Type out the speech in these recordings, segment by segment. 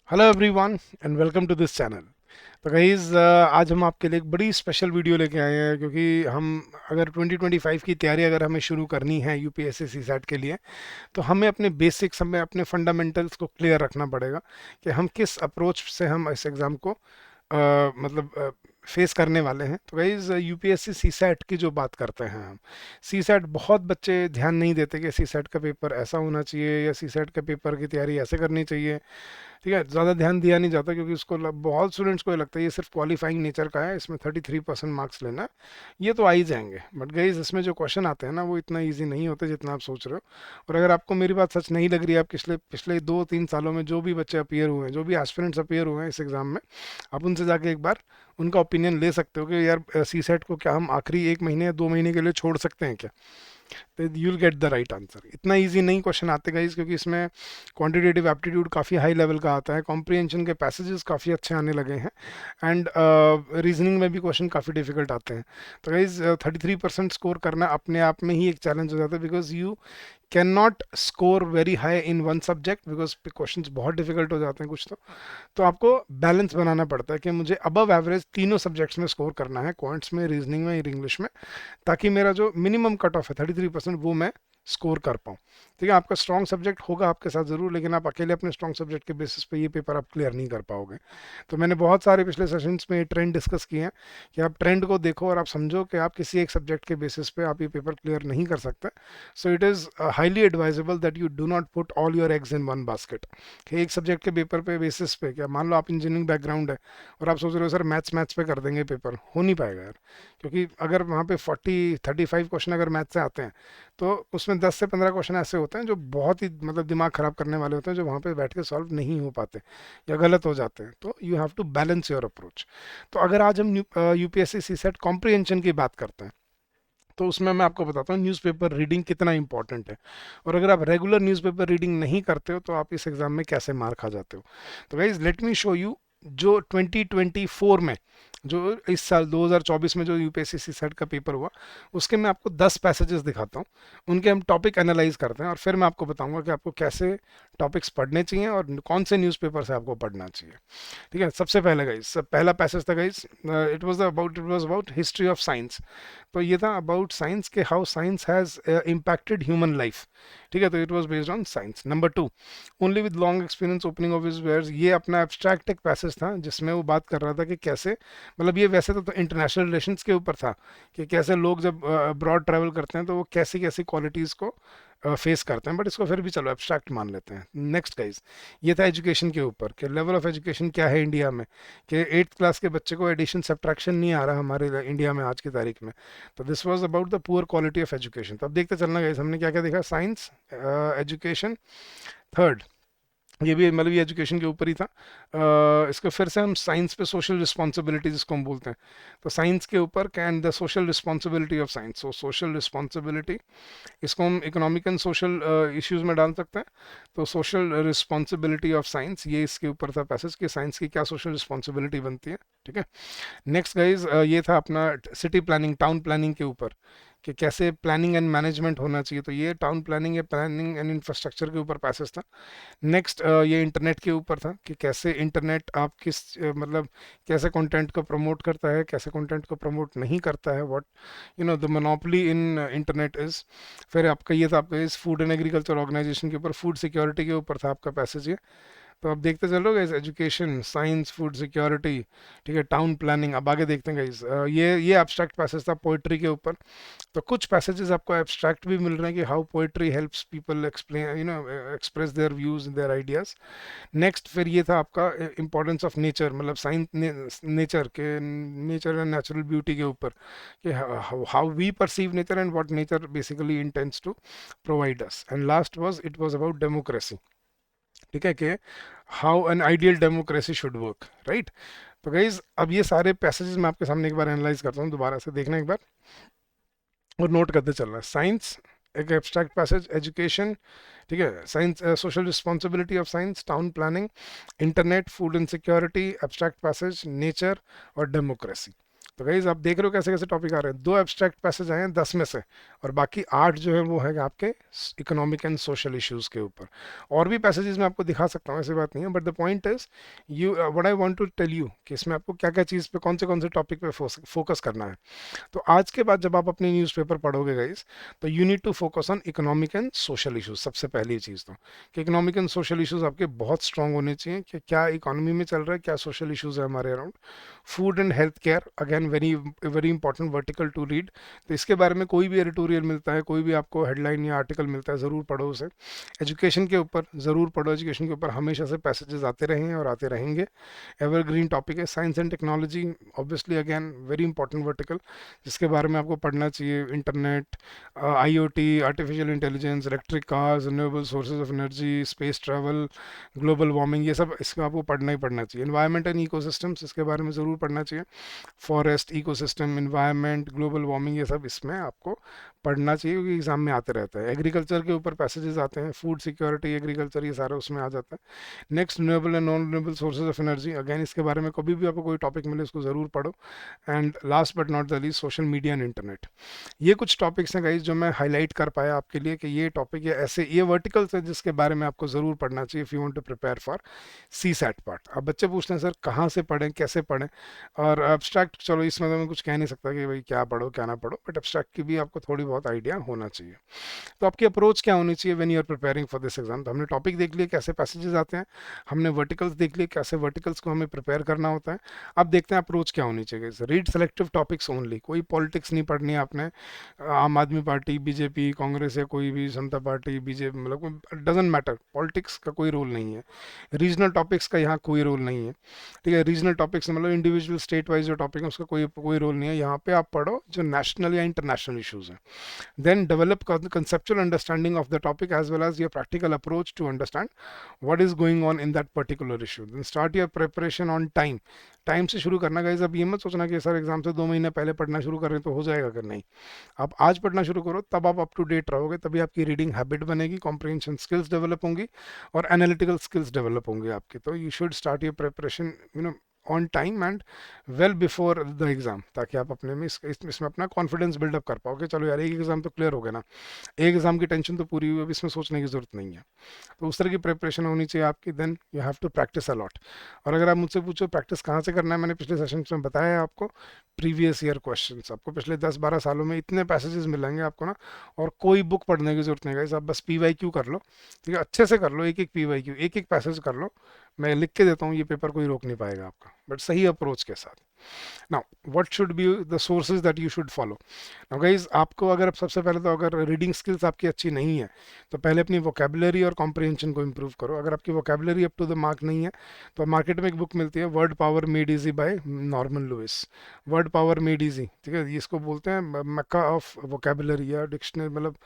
Hello everyone and welcome to this channel. तो guys आज हम आपके लिए एक बड़ी स्पेशल वीडियो लेके आए हैं क्योंकि हम अगर 2025 की तैयारी अगर हमें शुरू करनी है यूपीएससी सीसैट के लिए, तो हमें अपने बेसिक्स हमें अपने फंडामेंटल्स को क्लियर रखना पड़ेगा कि हम किस अप्रोच से हम इस एग्ज़ाम को मतलब फेस करने वाले हैं। तो गाइज यूपीएससी सीसैट की जो बात करते हैं हम, सीसैट बहुत बच्चे ध्यान नहीं देते कि सीसैट का पेपर ऐसा होना चाहिए या सीसैट के पेपर की तैयारी ऐसे करनी चाहिए। ठीक है, ज़्यादा ध्यान दिया नहीं जाता क्योंकि बहुत स्टूडेंट्स को ये लगता है ये सिर्फ क्वालिफाइंग नेचर का है, इसमें 33% मार्क्स लेना है, ये तो आ ही जाएंगे। बट गाइस इसमें जो क्वेश्चन आते हैं ना वो इतना इजी नहीं होते जितना आप सोच रहे हो। और अगर आपको मेरी बात सच नहीं लग रही है, आप पिछले पिछले 2-3 सालों में जो भी बच्चे अपीयर हुए हैं, जो भी एस्पिरेंट्स अपीयर हुए हैं इस एग्ज़ाम में, आप उनसे जाके एक बार उनका ओपिनियन ले सकते हो कि यार सी सेट को क्या हम आखिरी 1 महीने या 2 महीने के लिए छोड़ सकते हैं क्या, तो you will get the right answer. इतना इजी नहीं क्वेश्चन आते गाइस, क्योंकि इसमें क्वांटिटेटिव एप्टीट्यूड काफ़ी हाई लेवल का आता है, कॉम्प्रिहेंशन के पैसेजेस काफ़ी अच्छे आने लगे हैं, एंड रीजनिंग में भी क्वेश्चन काफ़ी डिफिकल्ट आते हैं। तो गाइज 33% स्कोर करना अपने आप में ही एक चैलेंज हो जाता है, because you can not score very high in one subject, because question बहुत डिफिकल्ट हो जाते हैं कुछ तो आपको बैलेंस बनाना पड़ता है कि मुझे अबव एवरेज तीनों सब्जेक्ट्स में स्कोर करना है, क्वांट्स में, रीजनिंग में और इंग्लिश में, ताकि मेरा जो मिनिमम कट ऑफ है 33% वो मैं स्कोर कर पाऊँ। ठीक है, आपका स्ट्रॉन्ग सब्जेक्ट होगा आपके साथ ज़रूर, लेकिन आप अकेले अपने स्ट्रॉन्ग सब्जेक्ट के बेसिस पे ये पेपर आप क्लियर नहीं कर पाओगे। तो मैंने बहुत सारे पिछले सेशंस में ट्रेंड डिस्कस किए हैं कि आप ट्रेंड को देखो और आप समझो कि आप किसी एक सब्जेक्ट के बेसिस पे आप ये पेपर क्लियर नहीं कर सकते। So it is highly advisable that you do not put all your eggs in one basket. कि एक सब्जेक्ट के पेपर पे बेसिस पे, क्या मान लो आप इंजीनियरिंग बैकग्राउंड है और आप सोच रहे हो सर मैथ्स मैथ्स पे कर देंगे पेपर, हो नहीं पाएगा यार। क्योंकि अगर वहाँ पे 35 क्वेश्चन अगर मैथ से आते हैं, तो उसमें 10 से 15 क्वेश्चन ऐसे होते हैं जो बहुत ही मतलब दिमाग ख़राब करने वाले होते हैं, जो वहाँ पे बैठ के सॉल्व नहीं हो पाते या गलत हो जाते हैं। तो you have to balance your approach. तो अगर आज हम यूपीएससी सी सेट कॉम्प्रिहेंशन की बात करते हैं, तो उसमें मैं आपको बताता हूँ न्यूज़पेपर रीडिंग कितना इंपॉर्टेंट है। और अगर आप रेगुलर न्यूज़पेपर रीडिंग नहीं करते हो तो आप इस एग्ज़ाम में कैसे मार खा जाते हो। तो guys let me show you जो 2024 में, जो इस साल 2024 में जो यूपीएससी सी सेट का पेपर हुआ, उसके मैं आपको 10 पैसेजेस दिखाता हूँ। उनके हम टॉपिक एनालाइज करते हैं और फिर मैं आपको बताऊंगा कि आपको कैसे टॉपिक्स पढ़ने चाहिए और कौन से न्यूज़पेपर से आपको पढ़ना चाहिए। ठीक है, सबसे पहले गाइज पहला पैसेज था guys, it was about history of science. तो ये था अबाउट साइंस के how science has impacted human life. ठीक है, तो it was based on science. Number 2, only with long experience opening of his wares. ये अपना एब्स्ट्रैक्ट एक पैसेज था जिसमें वो बात कर रहा था कि कैसे, मतलब ये वैसे तो इंटरनेशनल रिलेशंस के ऊपर था कि कैसे लोग जब अब्रॉड ट्रैवल करते हैं तो वो कैसी कैसी क्वालिटीज़ को फेस करते हैं, बट इसको फिर भी चलो एब्स्ट्रैक्ट मान लेते हैं। नेक्स्ट गाइज, ये था एजुकेशन के ऊपर कि लेवल ऑफ एजुकेशन क्या है इंडिया में, कि 8th क्लास के बच्चे को एडिशन सब्ट्रैक्शन नहीं आ रहा हमारे इंडिया में आज की तारीख में। तो this was about the poor quality of education. तो अब देखते चलना गाइस हमने क्या क्या देखा, साइंस, एजुकेशन। थर्ड, ये भी मतलब ये एजुकेशन के ऊपर ही था। इसको फिर से हम साइंस पे सोशल रिस्पॉन्सिबिलिटी जिसको हम बोलते हैं, तो साइंस के ऊपर can the social responsibility of science, so social responsibility, इसको हम इकोनॉमिक एंड सोशल इश्यूज में डाल सकते हैं। तो सोशल रिस्पॉन्सिबिलिटी ऑफ साइंस, ये इसके ऊपर था पैसेज कि साइंस की क्या सोशल रिस्पॉन्सिबिलिटी बनती है। ठीक है, नेक्स्ट गाइज ये था अपना सिटी प्लानिंग, टाउन प्लानिंग के ऊपर कि कैसे प्लानिंग एंड मैनेजमेंट होना चाहिए। तो ये टाउन प्लानिंग या प्लानिंग एंड इंफ्रास्ट्रक्चर के ऊपर पैसेज था। नेक्स्ट ये इंटरनेट के ऊपर था कि कैसे इंटरनेट आप किस मतलब कैसे कंटेंट को प्रमोट करता है, कैसे कंटेंट को प्रमोट नहीं करता है, what the monopoly in internet is. फिर आपका ये था आपका इस फूड एंड एग्रीकल्चर ऑर्गेनाइजेशन के ऊपर, फूड सिक्योरिटी के ऊपर था आपका पैसेज ये। तो आप देखते चलोगे इस एजुकेशन, साइंस, फूड सिक्योरिटी, ठीक है, टाउन प्लानिंग। अब आगे देखते हैं गाइस, ये एब्स्ट्रैक्ट पैसेज था पोइट्री के ऊपर। तो कुछ पैसेजेस आपको एब्स्ट्रैक्ट भी मिल रहे हैं कि how poetry helps people explain express their views their ideas. Next फिर ये था आपका इंपॉर्टेंस ऑफ नेचर, मतलब साइंस नेचर के, नेचर एंड नेचुरल ब्यूटी के ऊपर कि how we perceive nature and what nature basically intends to provide us. And last it was about democracy. ठीक है, कि how an ideal democracy should work, right. तो guys अब ये सारे पैसेजेस मैं आपके सामने एक बार एनालाइज करता हूँ, दोबारा से देखना एक बार और नोट करते चलना है। साइंस एक एब्स्ट्रैक्ट पैसेज, एजुकेशन, ठीक है, science, social responsibility of science, town planning, internet, food and security, abstract passage, nature और डेमोक्रेसी। तो गाइज आप देख रहे हो कैसे कैसे टॉपिक आ रहे हैं। 2 एब्स्ट्रैक्ट पैसेज आए हैं 10 में से, और बाकी 8 जो है वो है आपके इकोनॉमिक एंड सोशल इश्यूज के ऊपर। और भी पैसेजेस मैं आपको दिखा सकता हूँ, ऐसी बात नहीं है, but the point is you what I want to tell you कि इसमें आपको क्या क्या चीज़ पे कौन से टॉपिक पे फोकस करना है। तो आज के बाद जब आप अपनी न्यूज़पेपर पढ़ोगे गाइस, तो you need to focus on economic and social issues. सबसे पहली चीज़ तो कि इकोनॉमिक एंड सोशल इश्यूज आपके बहुत स्ट्रांग होने चाहिए कि क्या इकोनॉमी में चल रहा है, क्या सोशल इश्यूज है हमारे अराउंड। Food and health care again very very important vertical to read. तो इसके बारे में कोई भी एडिटोरियल मिलता है, कोई भी आपको हेडलाइन या आर्टिकल मिलता है, ज़रूर पढ़ो उसे। एजुकेशन के ऊपर ज़रूर पढ़ो, एजुकेशन के ऊपर हमेशा से पैसेजेस आते रहे हैं और आते रहेंगे। एवरग्रीन टॉपिक है। Science and technology obviously again very important vertical, जिसके बारे में आपको पढ़ना चाहिए। Internet, IoT, artificial intelligence, electric cars, renewable sources of energy, space travel, global warming, ये सब इसको आपको पढ़ना ही पढ़ना चाहिए। एनवायरमेंट एंड इकोसिस्टम्स, इसके बारे में ज़रूर पढ़ना चाहिए। Forest, ecosystem, environment, global warming, ये सब इसमें आपको पढ़ना चाहिए क्योंकि एग्जाम में आते रहता है। एग्रीकल्चर के ऊपर पैसेजेस आते हैं, फूड सिक्योरिटी, एग्रीकल्चर, ये सारा उसमें आ जाता है। Next, renewable and non renewable sources of energy, again इसके बारे में कभी भी आपको कोई टॉपिक मिले उसको ज़रूर पढ़ो। And last but not the least, social media and internet. ये कुछ टॉपिक्स हैं गाइज जो मैं हाईलाइट कर पाया आपके लिए कि ये टॉपिक ये ऐसे ये वर्टिकल्स है जिसके बारे में आपको ज़रूर पढ़ना चाहिए if you want to prepare for C SAT part. अब बच्चे पूछते हैं सर कहाँ से पढ़ें, कैसे पढ़ें, और एब्स्ट्रैक्ट चलो इसमें तो मैं कुछ कह नहीं सकता कि भाई क्या पढ़ो क्या ना पढ़ो, बट एब्स्ट्रैक्ट की भी आपको थोड़ी बहुत आइडिया होना चाहिए। तो आपकी अप्रोच क्या होनी चाहिए when you are preparing for this exam. तो हमने टॉपिक देख लिए कैसे पैसेजेस आते हैं, हमने वर्टिकल्स देख लिए कैसे वर्टिकल्स को हमें प्रिपेयर करना होता है। अब देखते हैं अप्रोच क्या होनी चाहिए। रीड सेलेक्टिव टॉपिक्स ओनली, कोई पॉलिटिक्स नहीं पढ़नी है आपने। आम आदमी पार्टी, बीजेपी, कांग्रेस या कोई भी जनता पार्टी, बीजेपी, मतलब डजेंट मैटर, पॉलिटिक्स का कोई रोल नहीं है। रीजनल टॉपिक्स का यहाँ कोई रोल नहीं है, ठीक है। रीजनल टॉपिक्स मतलब इंडिविजुअल स्टेट वाइज जो टॉपिक है उसका कोई कोई रोल नहीं है। यहाँ पे आप पढ़ो जो नेशनल या इंटरनेशनल इश्यूज हैं। Then develop conceptual understanding of the topic as well as your practical approach to understand what is going on in that particular issue. Then start your preparation on time. Time से शुरू करना guys. अब ये मत सोचना कि sir exam से 2 महीने पहले पढ़ना शुरू कर रहे हैं तो हो जाएगा, अगर नहीं, आप आज पढ़ना शुरू करो तब आप अप टू डेट रहोगे, तभी आपकी रीडिंग हैबिट बनेगी, कॉम्प्रिहेंशन स्किल्स डेवलप होंगी और एनालिटिकल स्किल्स डेवलप होंगे आपकी। तो you should start your preparation on time and well before the exam, ताकि आप अपने में इसमें अपना कॉन्फिडेंस बिल्डअप कर पाओगे। चलो यार एक एग्ज़ाम तो क्लियर हो गया ना, एक एग्ज़ाम की टेंशन तो पूरी हुई, अब इसमें सोचने की ज़रूरत नहीं है। तो उस तरह की प्रिपरेशन होनी चाहिए आपकी। Then you have to practice a lot. और अगर आप मुझसे पूछो प्रैक्टिस कहाँ से करना है, मैंने पिछले सेशन में बताया है आपको, प्रीवियस ईयर क्वेश्चन। आपको पिछले 10-12 सालों में इतने पैसेजेस मिलेंगे आपको ना, और कोई बुक पढ़ने की जरूरत नहीं है। आप बस PYQ कर लो, ठीक है, अच्छे से कर लो, एक एक PYQ, एक एक पैसेज कर लो। मैं लिख के देता हूँ, ये पेपर कोई रोक नहीं पाएगा आपका, बट सही अप्रोच के साथ। Now what should be the sources that you should follow. Now guys आपको अगर सबसे पहले तो अगर रीडिंग स्किल्स आपकी अच्छी नहीं है तो पहले अपनी वोकेबलरी और कॉम्प्रिहेंशन को इम्प्रूव करो। अगर आपकी vocabulary up to the mark नहीं है तो मार्केट में एक बुक मिलती है, word power made easy by Norman Lewis. Word power made easy, ठीक है, इसको बोलते हैं मक्का ऑफ वोकेबलरी या डिक्शनरी, मतलब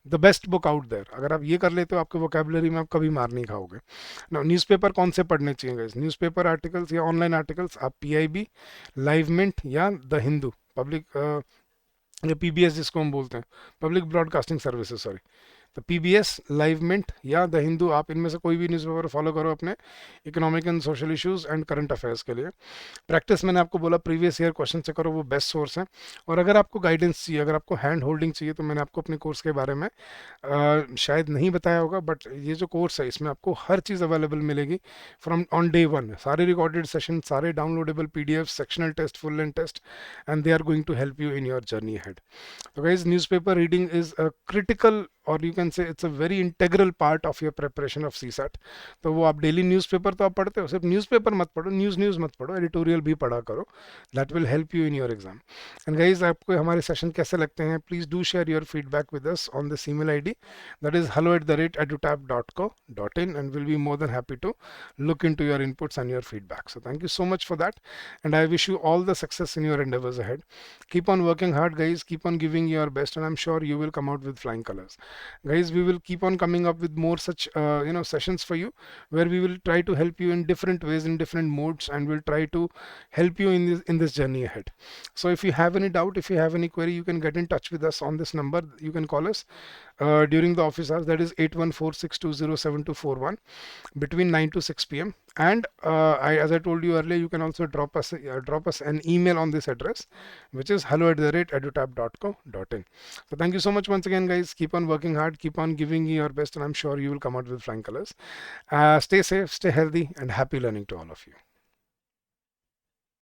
the best book out there. अगर आप ये कर लेते हो आपके वोकेबलरी में आप कभी मार नहीं खाओगे। ना न्यूज़पेपर कौन से पढ़ने चाहिए गाइस, न्यूज़पेपर आर्टिकल्स या ऑनलाइन आर्टिकल्स, आप PIB, लाइव मिंट या द हिंदू, पब्लिक या PBS जिसको हम बोलते हैं, पब्लिक ब्रॉडकास्टिंग सर्विसेज, सॉरी, तो PBS, लाइव मिंट या द हिंदू, आप इनमें से कोई भी न्यूज़पेपर फॉलो करो अपने economic and social issues and current affairs के लिए। प्रैक्टिस मैंने आपको बोला प्रीवियस ईयर क्वेश्चन से करो, वो बेस्ट सोर्स है। और अगर आपको गाइडेंस चाहिए, अगर आपको हैंड होल्डिंग चाहिए, तो मैंने आपको अपने कोर्स के बारे में शायद नहीं बताया होगा, बट ये जो कोर्स है इसमें आपको हर चीज़ अवेलेबल मिलेगी फ्रॉम ऑन डे वन। सारे रिकॉर्डेड सेशन, सारे downloadable PDF, sectional test, full length test, and they are going to help you in your journey ahead. तो guys newspaper reading is a critical, और you can say it's a very integral part of your preparation of CSAT। तो वो आप daily newspaper तो आप पढ़ते हो, सिर्फ न्यूज़पेपर मत पढ़ो, न्यूज़ मत पढ़ो, एडिटोरियल भी पढ़ा करो, that will help you in your exam. And guys आपको हमारे सेशन कैसे लगते हैं, please do share your feedback with us on this email ID, that is hello@edutap.co.in, and we'll be more than happy to look into your inputs and your feedback. So thank you so much for that, and I wish you all the success in your endeavors ahead. Keep on working hard guys, keep on giving your best, and I'm sure you will come out with flying colors. Guys, we will keep on coming up with more such sessions for you, where we will try to help you in different ways, in different modes, and we'll try to help you in this journey ahead. So if you have any doubt, if you have any query, you can get in touch with us on this number. You can call us during the office hours, that is 8146207241, between 9 to 6 p.m. And as I told you earlier, you can also drop us an email on this address, which is hello@edutab.co.in. So thank you so much once again, guys. Keep on working hard, keep on giving your best, and I'm sure you will come out with flying colors. Stay safe, stay healthy, and happy learning to all of you.